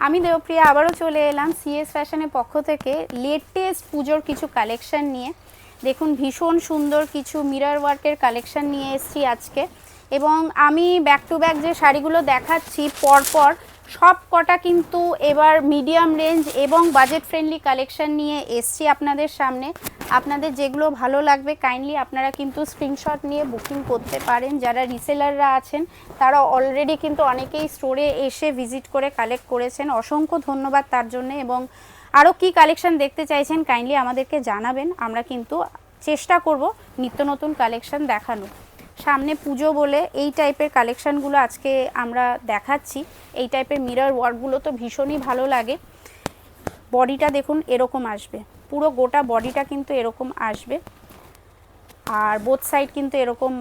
আমি দেবপ্রিয়া আবারও চলে এলাম সিএস ফ্যাশনের পক্ষ থেকে লেটেস্ট পুজোর কিছু কালেকশন নিয়ে। দেখুন ভীষণ সুন্দর কিছু মিরর ওয়ার্কের কালেকশন নিয়ে এসেছি আজকে, এবং আমি ব্যাক টু ব্যাক যে শাড়িগুলো দেখাচ্ছি পরপর সব কটা কিন্তু এবার মিডিয়াম রেঞ্জ এবং বাজেট ফ্রেন্ডলি কালেকশন নিয়ে এসছি আপনাদের সামনে। আপনাদের যেগুলো ভালো লাগবে কাইন্ডলি আপনারা কিন্তু স্ক্রিনশট নিয়ে বুকিং করতে পারেন। যারা রিসেলাররা আছেন তারা অলরেডি কিন্তু অনেকেই স্টোরে এসে ভিজিট করে কালেক্ট করেছেন, অসংখ্য ধন্যবাদ তার জন্য। এবং আরও কি কালেকশন দেখতে চাইছেন কাইন্ডলি আমাদেরকে জানাবেন, আমরা কিন্তু চেষ্টা করব নিত্য নতুন কালেকশন দেখানো। সামনে পুজো বলে এই টাইপের কালেকশানগুলো আজকে আমরা দেখাচ্ছি। এই টাইপের মিরর ওয়ার্কগুলো তো ভীষণই ভালো লাগে। বডিটা দেখুন এরকম আসবে, পুরো গোটা বডিটা কিন্তু এরকম আসবে, আর বোথ সাইড কিন্তু এরকম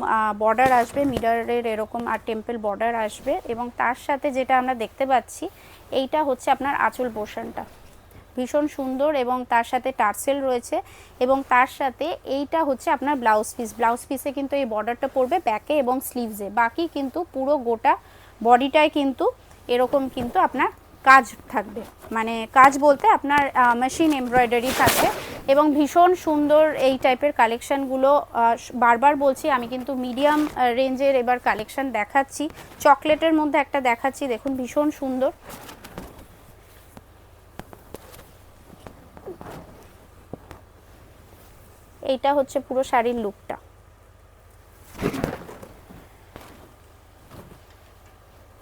বর্ডার আসবে, মিররের এরকম আর টেম্পল বর্ডার আসবে। এবং তার সাথে যেটা আমরা দেখতে পাচ্ছি এইটা হচ্ছে আপনার আঁচল পোর্শনটা, ভীষণ সুন্দর, এবং তার সাথে টার্সেল রয়েছে। এবং তার সাথে এইটা হচ্ছে আপনার ব্লাউজ পিস। ব্লাউজ পিসে কিন্তু এই বর্ডারটা পড়বে ব্যাকে এবং স্লিভসে, বাকি কিন্তু পুরো গোটা বডিটায় কিন্তু এরকম কিন্তু আপনার কাজ থাকবে, মানে কাজ বলতে আপনার মেশিন এমব্রয়ডারি থাকবে। এবং ভীষণ সুন্দর এই টাইপের কালেকশানগুলো। বারবার বলছি আমি কিন্তু মিডিয়াম রেঞ্জের এবার কালেকশান দেখাচ্ছি। চকলেটের মধ্যে একটা দেখাচ্ছি, দেখুন ভীষণ সুন্দর। এইটা হচ্ছে পুরো শাড়ির লুকটা।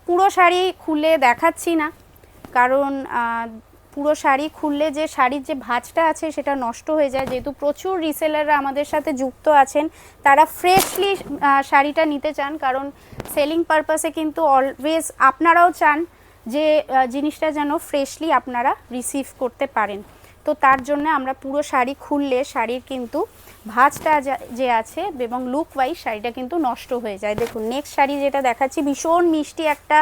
পুরো শাড়ি খুলে দেখাচ্ছি না, কারণ পুরো শাড়ি খুললে যে শাড়ির যে ভাঁজটা আছে সেটা নষ্ট হয়ে যায়। যেহেতু প্রচুর রিসেলাররা আমাদের সাথে যুক্ত আছেন, তারা ফ্রেশলি শাড়িটা নিতে চান, কারণ সেলিং পারপাসে কিন্তু অলওয়েজ আপনারাও চান যে জিনিসটা যেন ফ্রেশলি আপনারা রিসিভ করতে পারেন। তো তার জন্য আমরা পুরো শাড়ি খুললে শাড়ির কিন্তু ভাঁজটা যে আছে এবং লুক ওয়াইজ শাড়িটা কিন্তু নষ্ট হয়ে যায়। দেখুন নেক্সট শাড়ি যেটা দেখাচ্ছি ভীষণ মিষ্টি একটা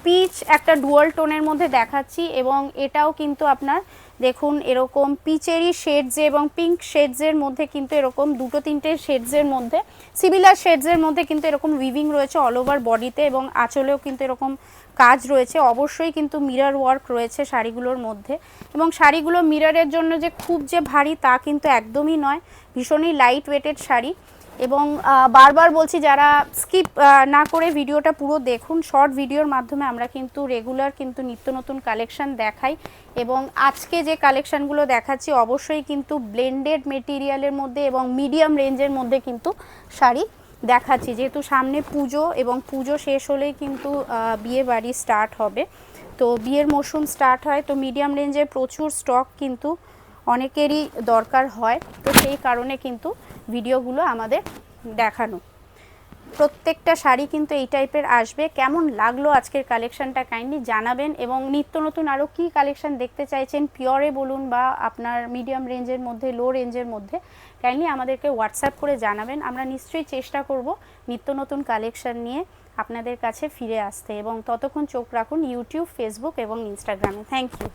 পিচ, একটা ডুয়াল টোনের মধ্যে দেখাচ্ছি। এবং এটাও কিন্তু আপনার দেখুন এরকম পিচেরই শেডসে এবং পিঙ্ক শেডসের মধ্যে কিন্তু এরকম দুটো তিনটে শেডসের মধ্যে সিমিলার শেডসের মধ্যে কিন্তু এরকম উইভিং রয়েছে অল ওভার বডিতে, এবং আঁচলেও কিন্তু এরকম কাজ রয়েছে। অবশ্যই কিন্তু মিরর ওয়ার্ক রয়েছে শাড়িগুলোর মধ্যে। এবং শাড়িগুলো মিররের জন্য যে খুব যে ভারী তা কিন্তু একদমই নয়, ভীষণই লাইট ওয়েটেড শাড়ি। এবং বারবার বলছি যারা স্কিপ না করে ভিডিওটা পুরো দেখুন। শর্ট ভিডিওর মাধ্যমে আমরা কিন্তু রেগুলার কিন্তু নিত্য নতুন কালেকশান দেখাই। এবং আজকে যে কালেকশানগুলো দেখাচ্ছি অবশ্যই কিন্তু ব্লেন্ডেড মেটেরিয়ালের মধ্যে এবং মিডিয়াম রেঞ্জের মধ্যে কিন্তু শাড়ি দেখাচ্ছি, যেহেতু সামনে পুজো এবং পুজো শেষ হলেই কিন্তু বিয়ে বাড়ি স্টার্ট হবে। তো বিয়ের মরশুম স্টার্ট হয়, তো মিডিয়াম রেঞ্জের প্রচুর স্টক কিন্তু অনেকেরই দরকার হয়। তো সেই কারণে কিন্তু ভিডিওগুলো আমাদের দেখানো। প্রত্যেকটা শাড়ি কিন্তু এই টাইপের আসবে। কেমন লাগলো আজকের কালেকশানটা কাইন্ডলি জানাবেন। এবং নিত্য নতুন আরও কী কালেকশান দেখতে চাইছেন পিওরে বলুন বা আপনার মিডিয়াম রেঞ্জের মধ্যে, লো রেঞ্জের মধ্যে, কাইন্ডলি আমাদেরকে হোয়াটসঅ্যাপ করে জানাবেন। আমরা নিশ্চয়ই চেষ্টা করব নিত্য নতুন কালেকশান নিয়ে আপনাদের কাছে ফিরে আসতে। এবং ততক্ষণ চোখ রাখুন ইউটিউব, ফেসবুক এবং ইনস্টাগ্রামে। Thank you.